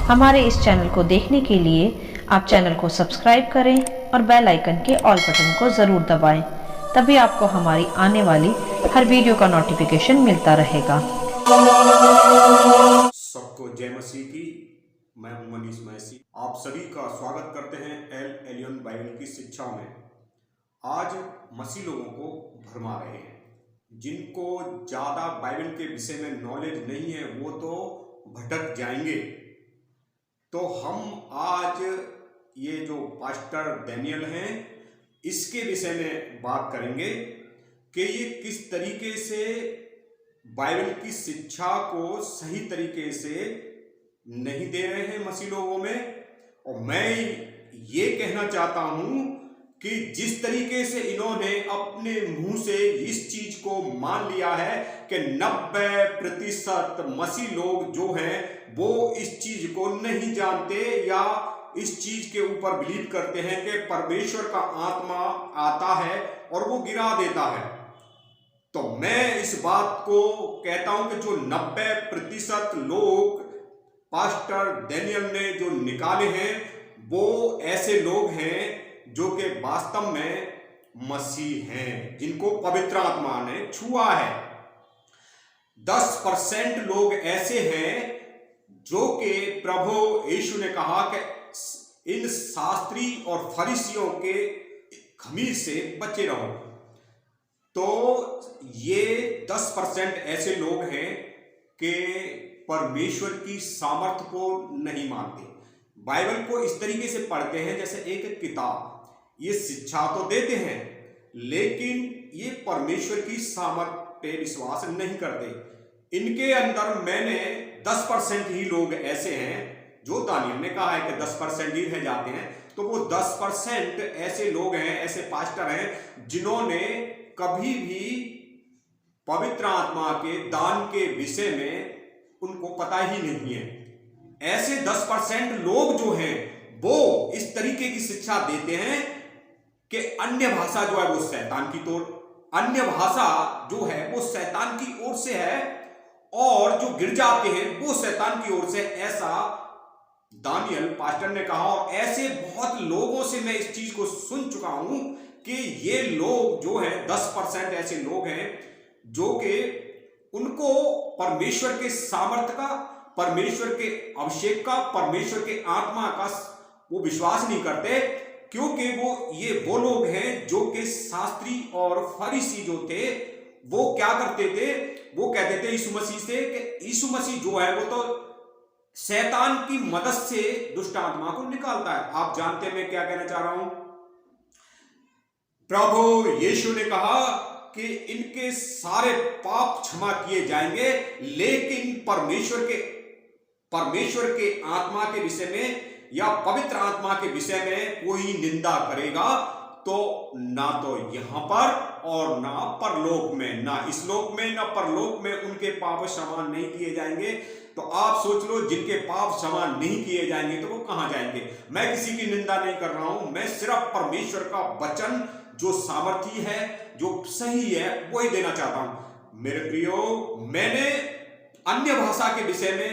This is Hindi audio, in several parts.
हमारे इस चैनल को देखने के लिए आप चैनल को सब्सक्राइब करें और बेल आइकन के ऑल बटन को ज़रूर दबाएं। तभी आपको हमारी आने वाली हर वीडियो का नोटिफिकेशन मिलता रहेगा। सबको जय मसीह की। मैं हूं मनीष मैसी। आप सभी का स्वागत करते हैं एल एलियन बाइबल की शिक्षाओं में। आज मसीह लोगों को भरमा रहे हैं, जिनको ज़्यादा बाइबल के विषय में नॉलेज नहीं है वो तो भटक जाएंगे। तो हम आज ये जो पास्टर डैनियल हैं इसके विषय में बात करेंगे कि ये किस तरीके से बाइबल की शिक्षा को सही तरीके से नहीं दे रहे हैं मसीह लोगों में। और मैं ये कहना चाहता हूं कि जिस तरीके से इन्होंने अपने मुंह से इस चीज को मान लिया है कि 90% मसीह लोग जो हैं वो इस चीज को नहीं जानते या इस चीज के ऊपर बिलीव करते हैं कि परमेश्वर का आत्मा आता है और वो गिरा देता है। तो मैं इस बात को कहता हूं कि जो 90% लोग पास्टर डैनियल ने जो निकाले हैं वो ऐसे लोग हैं जो कि वास्तव में मसीह हैं, जिनको पवित्र आत्मा ने छुआ है। 10% लोग ऐसे हैं जो कि प्रभु यीशु ने कहा कि इन शास्त्री और फरीसियों के खमीर से बचे रहो। तो ये 10% ऐसे लोग हैं कि परमेश्वर की सामर्थ्य को नहीं मानते, बाइबल को इस तरीके से पढ़ते हैं जैसे एक किताब। ये शिक्षा तो देते हैं लेकिन ये परमेश्वर की सामर्थ्य पे विश्वास नहीं करते। इनके अंदर मैंने 10% ही लोग ऐसे हैं जो दानियल ने कहा है कि 10% ही रह जाते हैं। तो वो 10% ऐसे लोग हैं, ऐसे पास्टर हैं जिन्होंने कभी भी पवित्र आत्मा के दान के विषय में उनको पता ही नहीं है। ऐसे 10% लोग जो हैं वो इस तरीके की शिक्षा देते हैं कि अन्य भाषा जो है वो शैतान की तौर, अन्य भाषा जो है वो शैतान की ओर से है और जो गिर जाते हैं वो शैतान की ओर से, ऐसा दानियल पास्टर ने कहा। और ऐसे बहुत लोगों से मैं इस चीज को सुन चुका हूं कि ये लोग जो हैं 10% ऐसे लोग हैं जो कि उनको परमेश्वर के सामर्थ्य का, परमेश्वर के अभिषेक का, परमेश्वर के आत्मा का वो विश्वास नहीं करते, क्योंकि वो लोग हैं जो कि शास्त्री और फरीसी जो थे वो क्या करते थे, वो कहते थे यीशु मसीह से कि यीशु मसीह जो है वो तो शैतान की मदद से दुष्ट आत्मा को निकालता है। आप जानते हैं मैं क्या कहना चाह रहा हूं। प्रभु यीशु ने कहा कि इनके सारे पाप क्षमा किए जाएंगे, लेकिन परमेश्वर के आत्मा के विषय में या पवित्र आत्मा के विषय में कोई निंदा करेगा तो ना तो यहां पर और ना परलोक में, ना इस लोक में ना परलोक में उनके पाप क्षमा नहीं किए जाएंगे। तो आप सोच लो, जिनके पाप क्षमा नहीं किए जाएंगे तो वो कहां जाएंगे। मैं किसी की निंदा नहीं कर रहा हूं, मैं सिर्फ परमेश्वर का वचन जो सामर्थी है, जो सही है, वो ही देना चाहता हूं। मेरे प्रियो, मैंने अन्य भाषा के विषय में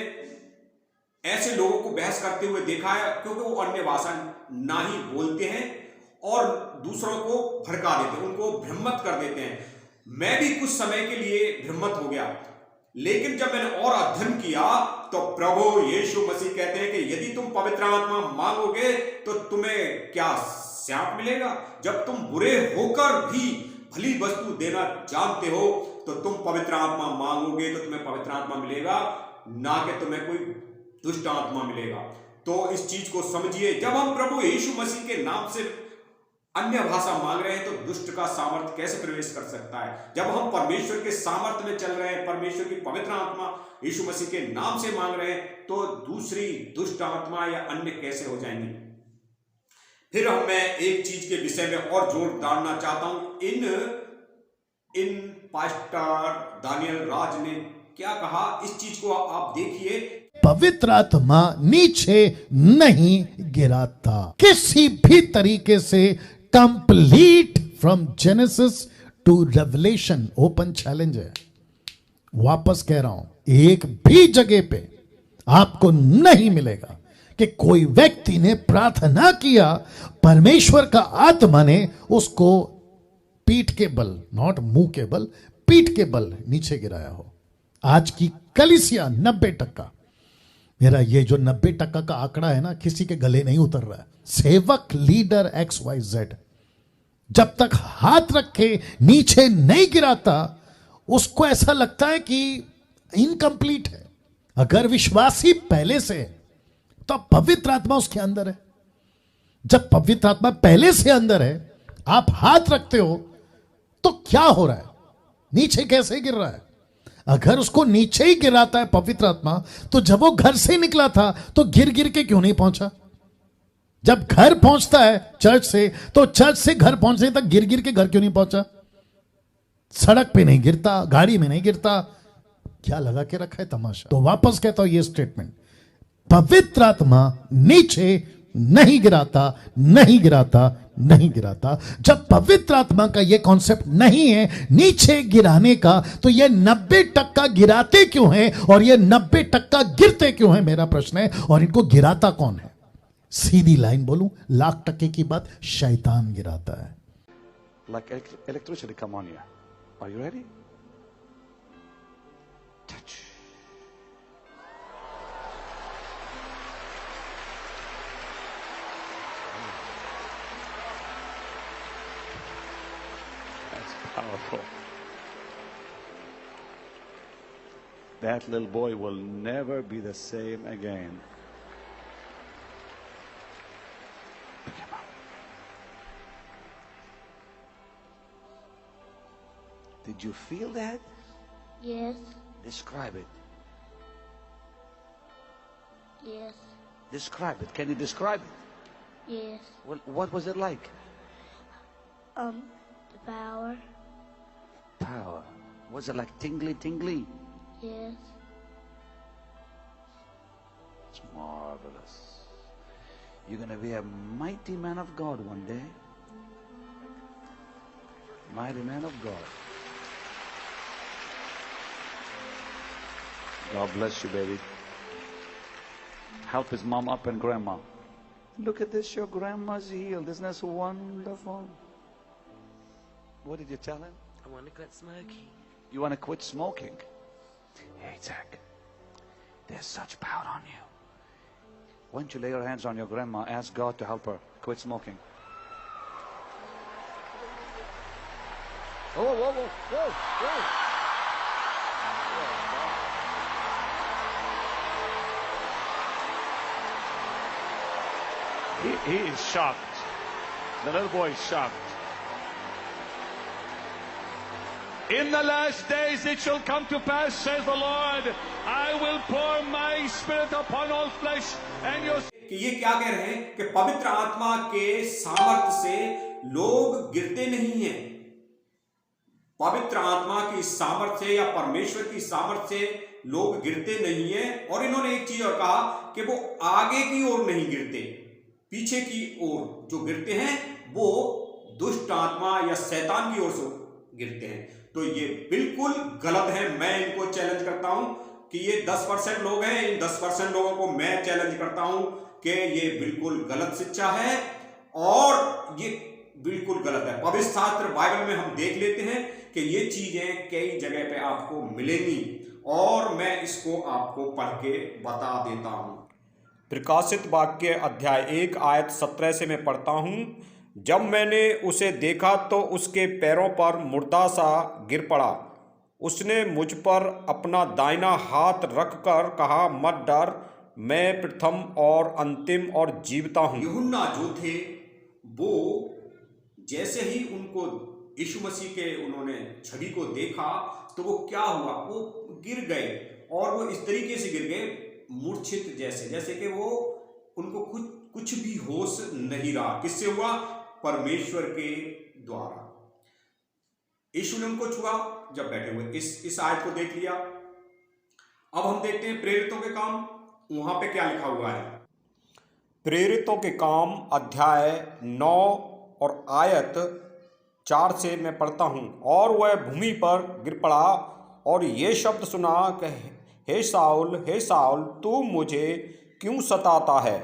ऐसे लोगों को बहस करते हुए देखा है, क्योंकि वो अन्य भाषा ना ही बोलते हैं और दूसरों को भड़का देते हैं, उनको भ्रमित कर देते हैं। मैं भी कुछ समय के लिए भ्रमित हो गया, लेकिन जब मैंने और अध्ययन किया तो प्रभु यीशु मसीह कहते हैं कि यदि तुम पवित्र आत्मा मांगोगे तो तुम्हें क्या श्राप मिलेगा। जब तुम बुरे होकर भी भली वस्तु देना जानते हो तो तुम पवित्र आत्मा मांगोगे तो तुम्हें पवित्र आत्मा मिलेगा, ना कि तुम्हें कोई दुष्ट आत्मा मिलेगा। तो इस चीज को समझिए, जब हम प्रभु यीशु मसीह के नाम से अन्य भाषा मांग रहे हैं तो दुष्ट का सामर्थ्य कैसे प्रवेश कर सकता है। जब हम परमेश्वर के सामर्थ्य में चल रहे हैं, परमेश्वर की पवित्र आत्मा यीशु मसीह के नाम से मांग रहे हैं, तो दूसरी दुष्ट आत्मा या अन्य कैसे हो जाएंगी। फिर मैं एक चीज के विषय में और जोर डालना चाहता हूं। इन पास्टर दानियल राज ने क्या कहा, इस चीज को आप देखिए। पवित्र आत्मा नीचे नहीं गिराता किसी भी तरीके से। Complete from Genesis to Revelation open challenge है। वापस कह रहा हूं, एक भी जगह पे आपको नहीं मिलेगा कि कोई व्यक्ति ने प्रार्थना किया, परमेश्वर का आत्मा ने उसको पीठ के बल, नॉट मुंह के बल, पीठ के बल नीचे गिराया हो। आज की कलीसिया 90%, मेरा ये जो 90% का आंकड़ा है ना, किसी के गले नहीं उतर रहा है। सेवक लीडर XYZ जब तक हाथ रखे नीचे नहीं गिराता, उसको ऐसा लगता है कि इनकम्प्लीट है। अगर विश्वासी पहले से है तो पवित्र आत्मा उसके अंदर है। जब पवित्र आत्मा पहले से अंदर है, आप हाथ रखते हो तो क्या हो रहा है, नीचे कैसे गिर रहा है? अगर उसको नीचे ही गिराता है पवित्र आत्मा, तो जब वो घर से निकला था तो गिर गिर के क्यों नहीं पहुंचा? जब घर पहुंचता है चर्च से, तो चर्च से घर पहुंचने तक गिर गिर के घर क्यों नहीं पहुंचा? सड़क पे नहीं गिरता, गाड़ी में नहीं गिरता, क्या लगा के रखा है तमाशा? तो वापस कहता हूं ये स्टेटमेंट, पवित्र आत्मा नीचे नहीं गिराता, नहीं गिराता, नहीं गिराता। जब पवित्र आत्मा का यह कॉन्सेप्ट नहीं है नीचे गिराने का, तो यह 90% गिराते क्यों हैं और यह 90% गिरते क्यों हैं, मेरा प्रश्न है। और इनको गिराता कौन है? सीधी लाइन बोलूं, 1,00,000% की बात, शैतान गिराता है। Like electricity come on you. Are you ready? Touch. That's powerful. That little boy will never be the same again. Pick him up. Did you feel that? Yes, Describe it. yes, Describe it. Can you describe it? yes. What was it like? The power. Power. Was it like tingly, tingly? Yes, It's marvelous. You're going to be a mighty man of God one day. Mighty man of God. God bless you, baby. Help his mom up and grandma. Look at this, your grandma's healed. Isn't that so wonderful? What did you tell him? I want to quit smoking. You want to quit smoking? Hey, Zach, there's such power on you. Why don't you lay your hands on your grandma, ask God to help her quit smoking? Whoa, whoa, whoa, whoa, whoa. He is shocked. The little boy is shocked. In the last days it shall come to pass, says the Lord, I will pour my spirit upon all flesh, and your कि ये क्या कह रहे हैं कि पवित्र आत्मा के सामर्थ्य से लोग गिरते नहीं हैं। पवित्र आत्मा की सामर्थ्य से या परमेश्वर की सामर्थ्य से लोग गिरते नहीं हैं। और इन्होंने एक चीज और कहा कि वो आगे की ओर नहीं गिरते, पीछे की ओर जो गिरते हैं वो दुष्ट आत्मा या शैतान की ओर से गिरते हैं। तो ये बिल्कुल गलत है। मैं इनको चैलेंज करता हूं कि ये 10% लोग हैं, इन 10% लोगों को मैं चैलेंज करता हूं कि ये बिल्कुल गलत शिक्षा है और ये बिल्कुल गलत है। पवित्र शास्त्र बाइबल में हम देख लेते हैं कि ये चीजें कई जगह पे आपको मिलेंगी और मैं इसको आपको पढ़ के बता देता हूं। प्रकाशित वाक्य अध्याय 1 आयत 17 से मैं पढ़ता हूं। जब मैंने उसे देखा तो उसके पैरों पर मुर्दा सा गिर पड़ा। उसने मुझ पर अपना दाहिना हाथ रखकर कहा, मत डर, मैं प्रथम और अंतिम और जीवता हूं। यूहन्ना जो थे वो जैसे ही उनको यीशु मसीह के उन्होंने छवि को देखा तो वो क्या हुआ, वो गिर गए और वो इस तरीके से गिर गए मूर्छित जैसे कि वो उनको कुछ भी होश नहीं रहा। किससे हुआ? परमेश्वर के द्वारा। यीशु ने उनको छुआ जब बैठे हुए। इस आयत को देख लिया। अब हम देखते हैं प्रेरितों के काम। वहां पे क्या लिखा हुआ है? प्रेरितों के काम अध्याय 9 और आयत 4 से मैं पढ़ता हूं। और वह भूमि पर गिर पड़ा और ये शब्द सुना कि हे साउल, तू मुझे क्यों सताता है?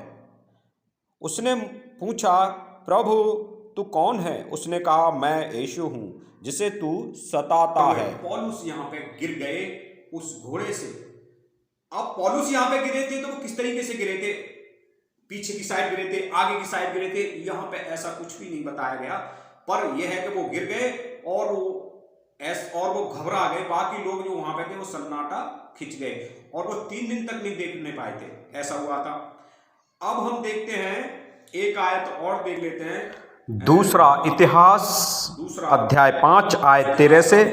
उसने पूछा, प्रभु तू कौन है? उसने कहा, मैं यीशु हूं जिसे तू सताता है। पौलुस यहाँ पे गिर गए उस घोड़े से। अब पौलुस यहाँ पे गिरे थे तो वो किस तरीके से गिरे थे? पीछे की साइड गिरे थे, आगे की साइड गिरे थे, यहाँ पे ऐसा कुछ भी नहीं बताया गया, पर यह है कि वो गिर गए और वो घबरा गए। बाकी लोग जो वहां पे थे वो सन्नाटा खिंच गए और वो 3 दिन तक नहीं देखने पाए थे, ऐसा हुआ था। अब हम देखते हैं एक आयत और देख लेते हैं। दूसरा इतिहास अध्याय 5 आयत 13 से।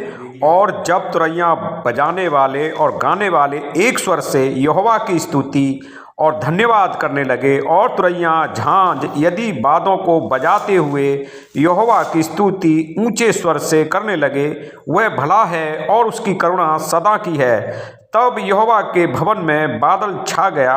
और जब तुरैया बजाने वाले और गाने वाले एक स्वर से यहोवा की स्तुति और धन्यवाद करने लगे और तुरैया झांझ यदि बादों को बजाते हुए यहोवा की स्तुति ऊंचे स्वर से करने लगे, वह भला है और उसकी करुणा सदा की है। तब यहोवा के भवन में बादल छा गया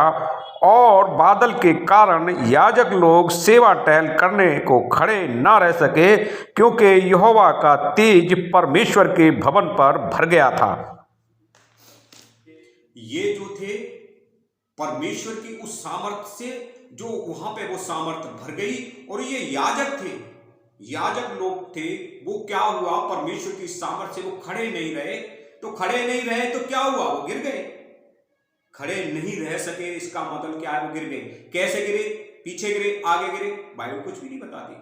और बादल के कारण याजक लोग सेवा टहल करने को खड़े न रह सके, क्योंकि यहोवा का तेज परमेश्वर के भवन पर भर गया था। ये जो थे परमेश्वर की उस सामर्थ से, जो वहां पे वो सामर्थ भर गई, और ये याजक थे, याजक लोग थे, वो क्या हुआ? परमेश्वर की सामर्थ से वो खड़े नहीं रहे। तो खड़े नहीं रहे तो क्या हुआ? वो गिर गए। खड़े नहीं रह सके, इसका मतलब क्या है? वो गिर गए। कैसे गिरे? पीछे गिरे, आगे गिरे? बाइबल कुछ भी नहीं बताती।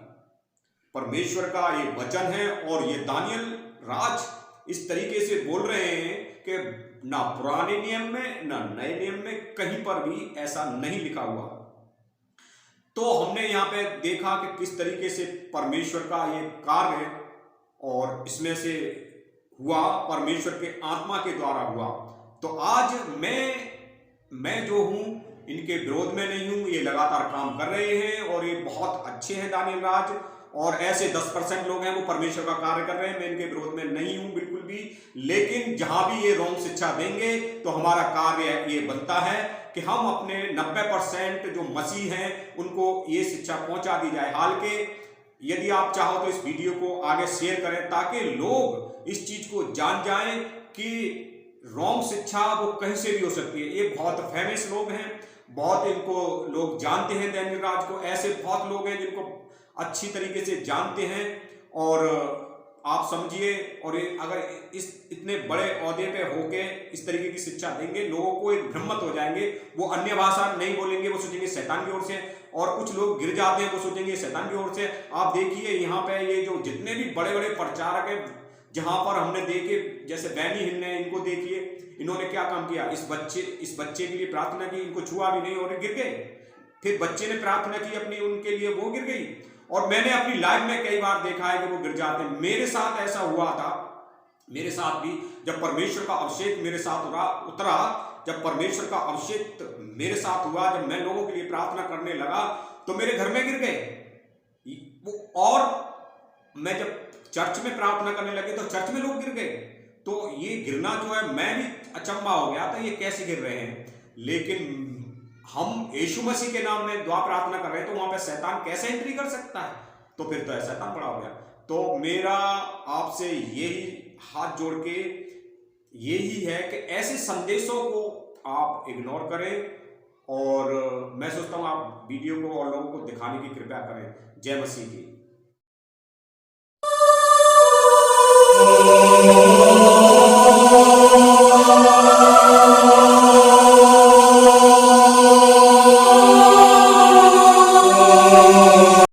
परमेश्वर का ये वचन है और ये दानियल राज इस तरीके से बोल रहे हैं कि ना पुराने नियम में ना नए नियम में कहीं पर भी ऐसा नहीं लिखा हुआ। तो हमने यहाँ पे देखा कि किस तरीके से परमेश्वर का ये कार्य और इसमें से हुआ, परमेश्वर के आत्मा के द्वारा हुआ। तो आज मैं जो हूं इनके विरोध में नहीं हूं, ये लगातार काम कर रहे हैं और ये बहुत अच्छे हैं दानियल राज, और ऐसे 10% लोग हैं वो परमेश्वर का कार्य कर रहे हैं। मैं इनके विरोध में नहीं हूं बिल्कुल भी, लेकिन जहां भी ये रोंग शिक्षा देंगे तो हमारा कार्य ये बनता है कि हम अपने 90% जो मसीह हैं उनको ये शिक्षा पहुंचा दी जाए। हाल के यदि आप चाहो तो इस वीडियो को आगे शेयर करें ताकि लोग इस चीज को जान जाएं कि रोंग शिक्षा वो कहीं से भी हो सकती है। ये बहुत फेमस लोग हैं, बहुत इनको लोग जानते हैं दानियल राज को। ऐसे बहुत लोग हैं जिनको अच्छी तरीके से जानते हैं, और आप समझिए, और ये अगर इस इतने बड़े ओहदे पे होके इस तरीके की शिक्षा देंगे, लोगों को एक भ्रमित हो जाएंगे। वो अन्य भाषा नहीं बोलेंगे, वो सोचेंगे शैतान की ओर से, और कुछ लोग गिर जाते हैं, वो सोचेंगे शैतान की ओर से। आप देखिए यहाँ पे ये जो जितने भी बड़े बड़े प्रचारक हैं, जहां पर हमने देखे, जैसे बैनी हिल ने, इनको देखिए, इन्होंने क्या काम किया? इस बच्चे के लिए प्रार्थना की, इनको छुआ भी नहीं और गिर गए। फिर बच्चे ने प्रार्थना की अपनी उनके लिए, वो गिर गई। और मैंने अपनी लाइफ में कई बार देखा है कि वो गिर जाते हैं। मेरे साथ ऐसा हुआ था, मेरे साथ भी जब परमेश्वर का अभिषेक मेरे साथ उतरा, जब परमेश्वर का अभिषेक मेरे साथ हुआ, जब मैं लोगों के लिए प्रार्थना करने लगा तो मेरे घर में गिर गए। और मैं जब चर्च में प्रार्थना करने लगे तो चर्च में लोग गिर गए। तो ये गिरना जो है, मैं भी अचंभा हो गया था, ये कैसे गिर रहे हैं। लेकिन हम यीशु मसीह के नाम में दुआ प्रार्थना कर रहे हैं, तो वहां पे शैतान कैसे एंट्री कर सकता है? तो फिर तो शैतान बड़ा हो गया। तो मेरा आपसे यही हाथ जोड़ के यही है कि ऐसे संदेशों को आप इग्नोर करें, और मैं सोचता हूं आप वीडियो को और लोगों को दिखाने की कृपया करें। जय मसीह की।